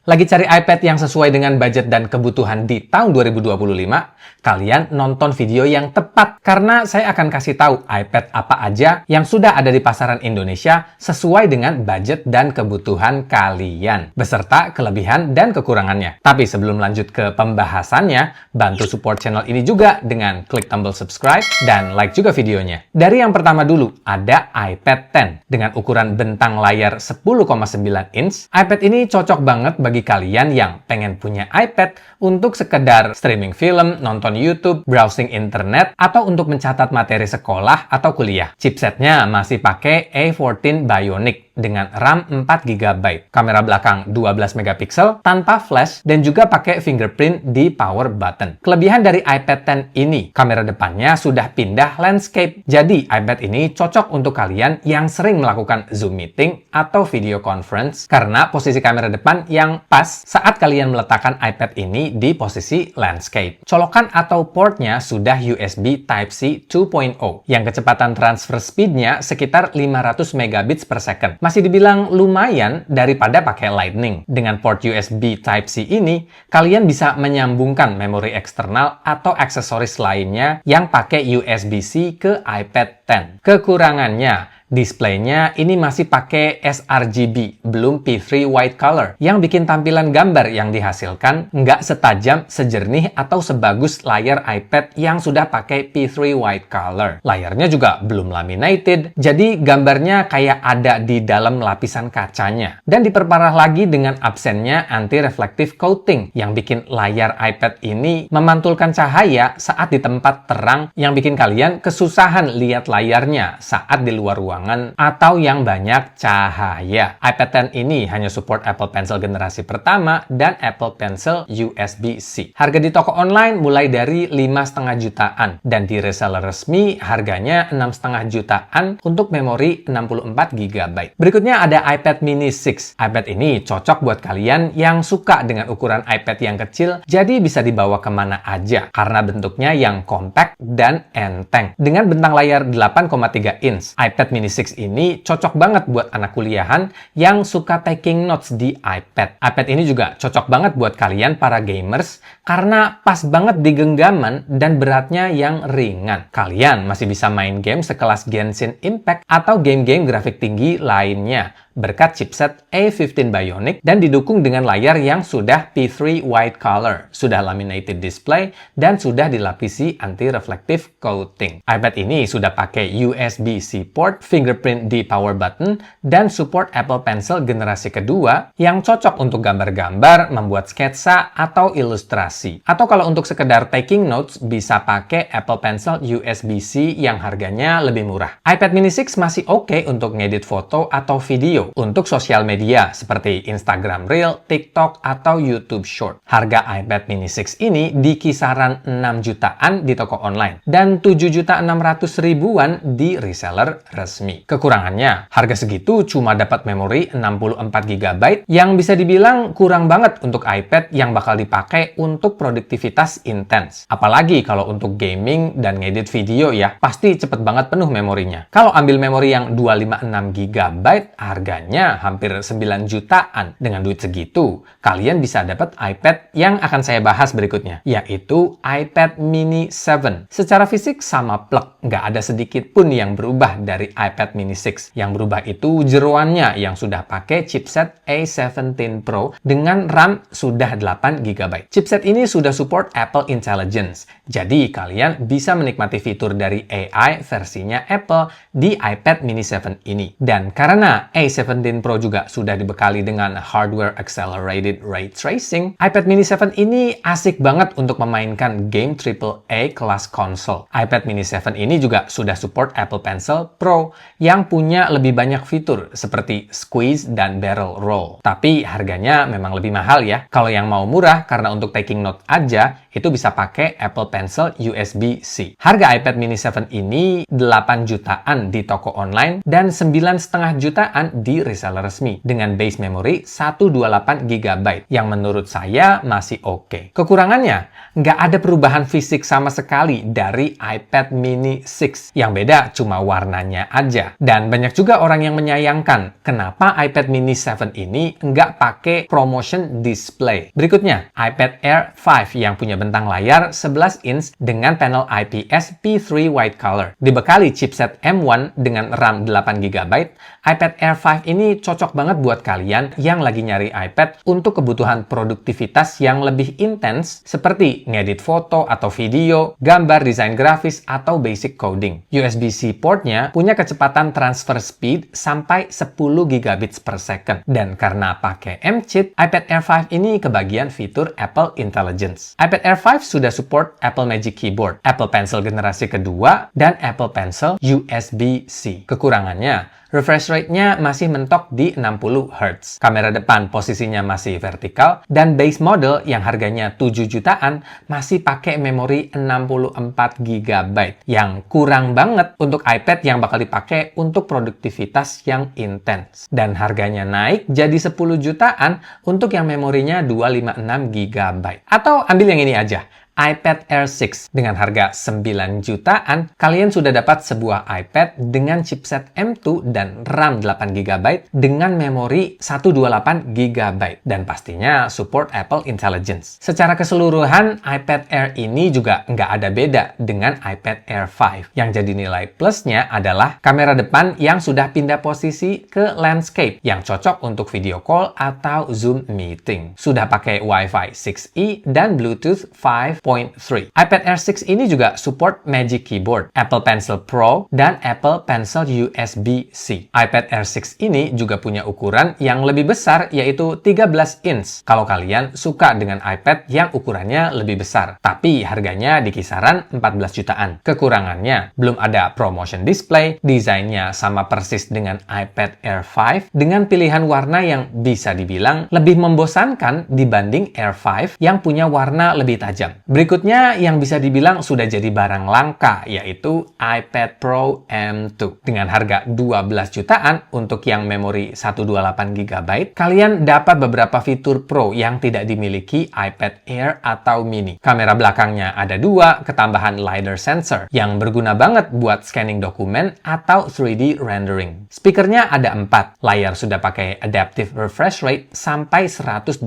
Lagi cari iPad yang sesuai dengan budget dan kebutuhan di tahun 2025? Kalian nonton video yang tepat karena saya akan kasih tahu iPad apa aja yang sudah ada di pasaran Indonesia sesuai dengan budget dan kebutuhan kalian, beserta kelebihan dan kekurangannya. Tapi sebelum lanjut ke pembahasannya, bantu support channel ini juga dengan klik tombol subscribe dan like juga videonya. Dari yang pertama dulu, ada iPad 10 dengan ukuran bentang layar 10,9 inch. iPad ini cocok banget bagi kalian yang pengen punya iPad untuk sekedar streaming film, nonton YouTube, browsing internet, atau untuk mencatat materi sekolah atau kuliah. Chipsetnya masih pakai A14 Bionic dengan RAM 4GB, kamera belakang 12 megapiksel tanpa flash, dan juga pakai fingerprint di power button. Kelebihan dari iPad 10 ini, kamera depannya sudah pindah landscape. Jadi iPad ini cocok untuk kalian yang sering melakukan Zoom meeting atau video conference karena posisi kamera depan yang pas saat kalian meletakkan iPad ini di posisi landscape. Colokan atau portnya sudah USB Type-C 2.0 yang kecepatan transfer speednya sekitar 500 megabits per second. Masih dibilang lumayan daripada pakai Lightning. Dengan port USB Type-C ini, kalian bisa menyambungkan memori eksternal atau aksesoris lainnya yang pakai USB-C ke iPad 10. Kekurangannya, displaynya ini masih pakai sRGB, belum P3 white color, yang bikin tampilan gambar yang dihasilkan nggak setajam, sejernih, atau sebagus layar iPad yang sudah pakai P3 white color. Layarnya juga belum laminated, jadi gambarnya kayak ada di dalam lapisan kacanya. Dan diperparah lagi dengan absennya anti-reflective coating, yang bikin layar iPad ini memantulkan cahaya saat di tempat terang, yang bikin kalian kesusahan lihat layarnya saat di luar ruangan atau yang banyak cahaya. iPad 10 ini hanya support Apple Pencil generasi pertama dan Apple Pencil USB-C. Harga di toko online mulai dari 5,5 jutaan dan di reseller resmi harganya 6,5 jutaan untuk memori 64GB. Berikutnya ada iPad mini 6. iPad ini cocok buat kalian yang suka dengan ukuran iPad yang kecil, jadi bisa dibawa kemana aja karena bentuknya yang compact dan enteng. Dengan bentang layar 8,3 inch, iPad mini 6 ini cocok banget buat anak kuliahan yang suka taking notes di iPad. iPad ini juga cocok banget buat kalian para gamers karena pas banget di genggaman dan beratnya yang ringan. Kalian masih bisa main game sekelas Genshin Impact atau game-game grafik tinggi lainnya berkat chipset A15 Bionic dan didukung dengan layar yang sudah P3 white color, sudah laminated display, dan sudah dilapisi anti-reflective coating. iPad ini sudah pakai USB-C port, fingerprint di power button, dan support Apple Pencil generasi kedua yang cocok untuk gambar-gambar, membuat sketsa, atau ilustrasi. Atau kalau untuk sekedar taking notes, bisa pakai Apple Pencil USB-C yang harganya lebih murah. iPad mini 6 masih oke untuk ngedit foto atau video untuk sosial media seperti Instagram Reel, TikTok, atau YouTube Short. Harga iPad mini 6 ini di kisaran 6 jutaan di toko online dan 7.600.000-an di reseller resmi. Kekurangannya, harga segitu cuma dapat memori 64GB yang bisa dibilang kurang banget untuk iPad yang bakal dipakai untuk produktivitas intens. Apalagi kalau untuk gaming dan ngedit video ya, pasti cepet banget penuh memorinya. Kalau ambil memori yang 256GB, harganya hampir 9 jutaan. Dengan duit segitu, kalian bisa dapat iPad yang akan saya bahas berikutnya, yaitu iPad mini 7. Secara fisik sama plek, nggak ada sedikit pun yang berubah dari iPad mini 6. Yang berubah itu jeroannya yang sudah pakai chipset A17 Pro dengan RAM sudah 8GB. Chipset ini sudah support Apple Intelligence, jadi kalian bisa menikmati fitur dari AI versinya Apple di iPad mini 7 ini. Dan karena A17 Pro juga sudah dibekali dengan hardware accelerated ray tracing, iPad mini 7 ini asik banget untuk memainkan game AAA kelas konsol. iPad mini 7 ini juga sudah support Apple Pencil Pro yang punya lebih banyak fitur seperti squeeze dan barrel roll. Tapi harganya memang lebih mahal ya. Kalau yang mau murah karena untuk taking note aja, itu bisa pakai Apple Pencil USB-C. Harga iPad mini 7 ini 8 jutaan di toko online dan 9,5 jutaan di reseller resmi dengan base memory 128 GB yang menurut saya masih oke. Kekurangannya, nggak ada perubahan fisik sama sekali dari iPad mini 6. Yang beda cuma warnanya aja. Dan banyak juga orang yang menyayangkan kenapa iPad mini 7 ini nggak pakai promotion display. Berikutnya, iPad Air 5 yang punya bentang layar 11 inch dengan panel IPS P3 white color. Dibekali chipset M1 dengan RAM 8 GB, iPad Air 5 ini cocok banget buat kalian yang lagi nyari iPad untuk kebutuhan produktivitas yang lebih intens seperti ngedit foto atau video, gambar, desain grafis, atau basic coding. USB-C portnya punya kecepatan transfer speed sampai 10 gigabits per second. Dan karena pakai M-chip, iPad Air 5 ini kebagian fitur Apple Intelligence. iPad Air 5 sudah support Apple Magic Keyboard, Apple Pencil generasi kedua, dan Apple Pencil USB-C. Kekurangannya, refresh rate-nya masih mentok di 60 Hz. Kamera depan posisinya masih vertikal, dan base model yang harganya 7 jutaan masih pakai memori 64 GB, yang kurang banget untuk iPad yang bakal dipakai untuk produktivitas yang intens. Dan harganya naik jadi 10 jutaan untuk yang memorinya 256 GB. Atau ambil yang ini aja, iPad Air 6 dengan harga 9 jutaan, kalian sudah dapat sebuah iPad dengan chipset M2 dan RAM 8 GB dengan memori 128 GB dan pastinya support Apple Intelligence. Secara keseluruhan, iPad Air ini juga nggak ada beda dengan iPad Air 5. Yang jadi nilai plusnya adalah kamera depan yang sudah pindah posisi ke landscape yang cocok untuk video call atau Zoom meeting. Sudah pakai Wi-Fi 6E dan Bluetooth 5.3. iPad Air 6 ini juga support Magic Keyboard, Apple Pencil Pro, dan Apple Pencil USB-C. iPad Air 6 ini juga punya ukuran yang lebih besar, yaitu 13 inch. Kalau kalian suka dengan iPad yang ukurannya lebih besar, tapi harganya di kisaran 14 jutaan. Kekurangannya, belum ada promotion display, desainnya sama persis dengan iPad Air 5, dengan pilihan warna yang bisa dibilang lebih membosankan dibanding Air 5 yang punya warna lebih tajam. Berikutnya yang bisa dibilang sudah jadi barang langka, yaitu iPad Pro M2. Dengan harga 12 jutaan untuk yang memori 128 GB, kalian dapat beberapa fitur Pro yang tidak dimiliki iPad Air atau Mini. Kamera belakangnya ada 2, ketambahan LiDAR sensor yang berguna banget buat scanning dokumen atau 3D rendering. Speakernya ada 4, layar sudah pakai adaptive refresh rate sampai 120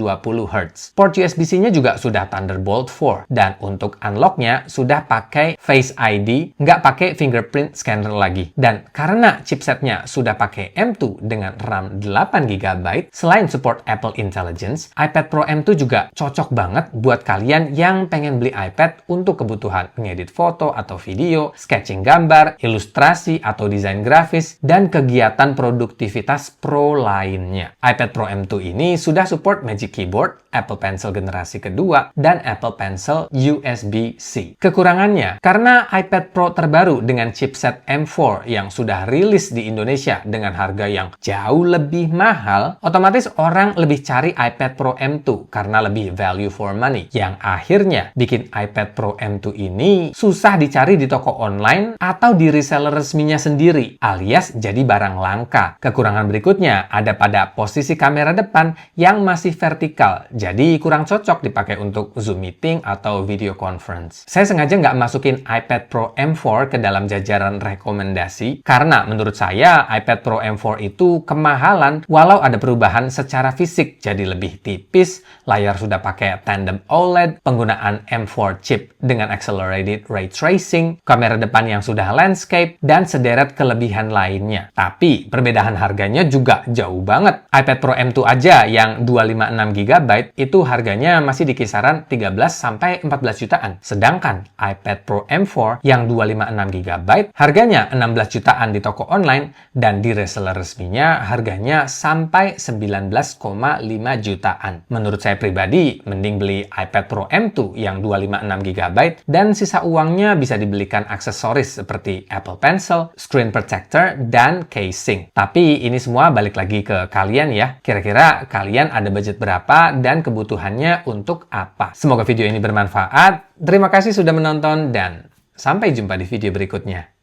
Hz. Port USB-C-nya juga sudah Thunderbolt 4. Dan untuk unlock-nya sudah pakai Face ID, nggak pakai fingerprint scanner lagi. Dan karena chipsetnya sudah pakai M2 dengan RAM 8 GB, selain support Apple Intelligence, iPad Pro M2 juga cocok banget buat kalian yang pengen beli iPad untuk kebutuhan ngedit foto atau video, sketching gambar, ilustrasi atau desain grafis, dan kegiatan produktivitas pro lainnya. iPad Pro M2 ini sudah support Magic Keyboard, Apple Pencil generasi kedua, dan Apple Pencil USB-C. Kekurangannya, karena iPad Pro terbaru dengan chipset M4 yang sudah rilis di Indonesia dengan harga yang jauh lebih mahal, otomatis orang lebih cari iPad Pro M2 karena lebih value for money, yang akhirnya bikin iPad Pro M2 ini susah dicari di toko online atau di reseller resminya sendiri, alias jadi barang langka. Kekurangan berikutnya ada pada posisi kamera depan yang masih vertikal, jadi kurang cocok dipakai untuk Zoom meeting atau video conference. Saya sengaja nggak masukin iPad Pro M4 ke dalam jajaran rekomendasi karena menurut saya iPad Pro M4 itu kemahalan walau ada perubahan secara fisik jadi lebih tipis, layar sudah pakai tandem OLED, penggunaan M4 chip dengan accelerated ray tracing, kamera depan yang sudah landscape, dan sederet kelebihan lainnya. Tapi perbedaan harganya juga jauh banget. iPad Pro M2 aja yang 256 GB itu harganya masih di kisaran 13-14 jutaan. Sedangkan iPad Pro M4 yang 256 GB harganya 16 jutaan di toko online dan di reseller resminya harganya sampai 19,5 jutaan. Menurut saya pribadi, mending beli iPad Pro M2 yang 256 GB dan sisa uangnya bisa dibelikan aksesoris seperti Apple Pencil, screen protector, dan casing. Tapi ini semua balik lagi ke kalian ya. Kira-kira kalian ada budget berapa dan kebutuhannya untuk apa? Semoga video ini bermanfaat. Terima kasih sudah menonton dan sampai jumpa di video berikutnya.